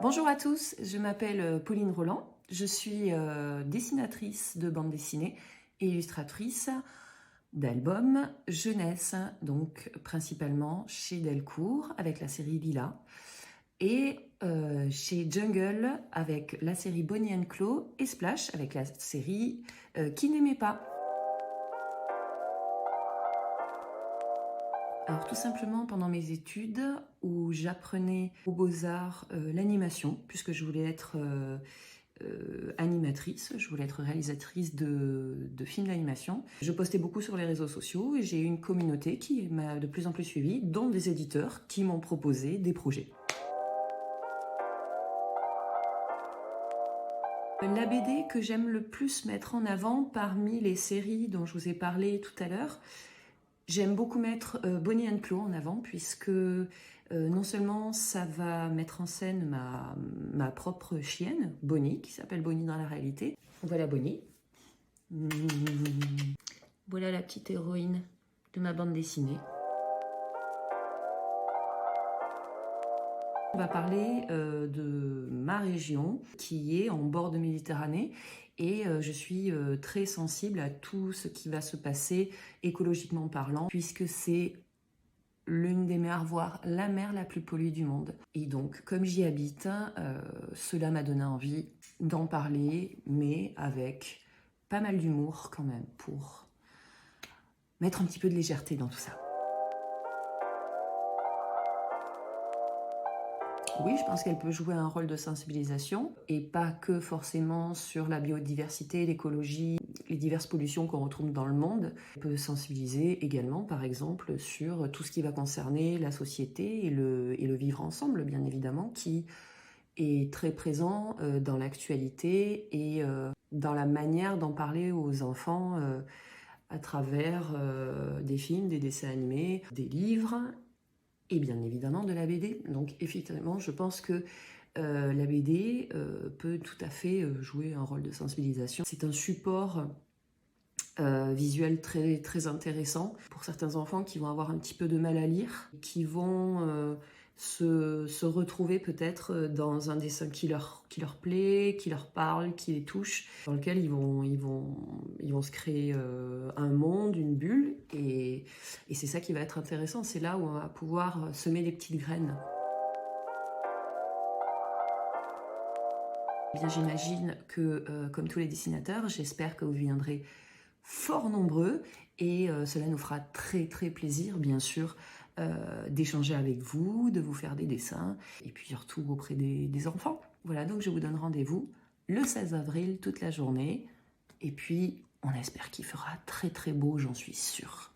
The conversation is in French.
Bonjour à tous, je m'appelle Pauline Roland, je suis dessinatrice de bande dessinée et illustratrice d'albums jeunesse, donc principalement chez Delcourt avec la série Lila et chez Jungle avec la série Bonnie and Clyde et Splash avec la série Qui n'aimait pas. Alors tout simplement pendant mes études où j'apprenais aux Beaux-Arts l'animation, puisque je voulais être animatrice, je voulais être réalisatrice de films d'animation. Je postais beaucoup sur les réseaux sociaux et j'ai eu une communauté qui m'a de plus en plus suivie, dont des éditeurs qui m'ont proposé des projets. La BD que j'aime le plus mettre en avant parmi les séries dont je vous ai parlé tout à l'heure, j'aime beaucoup mettre Bonnie and Clyde en avant puisque non seulement ça va mettre en scène ma propre chienne, Bonnie, qui s'appelle Bonnie dans la réalité. Voilà Bonnie. Voilà la petite héroïne de ma bande dessinée. On va parler de ma région qui est en bord de Méditerranée et je suis très sensible à tout ce qui va se passer écologiquement parlant puisque c'est l'une des mers, voire la mer la plus polluée du monde. Et donc, comme j'y habite, cela m'a donné envie d'en parler, mais avec pas mal d'humour quand même, pour mettre un petit peu de légèreté dans tout ça. Oui, je pense qu'elle peut jouer un rôle de sensibilisation et pas que forcément sur la biodiversité, l'écologie, les diverses pollutions qu'on retrouve dans le monde. Elle peut sensibiliser également, par exemple, sur tout ce qui va concerner la société et le vivre ensemble, bien évidemment, qui est très présent dans l'actualité et dans la manière d'en parler aux enfants à travers des films, des dessins animés, des livres et bien évidemment de la BD. Donc effectivement, je pense que la BD peut tout à fait jouer un rôle de sensibilisation. C'est un support visuel très, très intéressant pour certains enfants qui vont avoir un petit peu de mal à lire, qui vont se retrouver peut-être dans un dessin qui leur plaît, qui leur parle, qui les touche, dans lequel ils vont se créer un monde, une bulle, et c'est ça qui va être intéressant, c'est là où on va pouvoir semer des petites graines. Bien, j'imagine que, comme tous les dessinateurs, j'espère que vous viendrez fort nombreux et cela nous fera très très plaisir, bien sûr, d'échanger avec vous, de vous faire des dessins et puis surtout auprès des enfants. Voilà, donc je vous donne rendez-vous le 16 avril toute la journée et puis on espère qu'il fera très très beau, j'en suis sûre.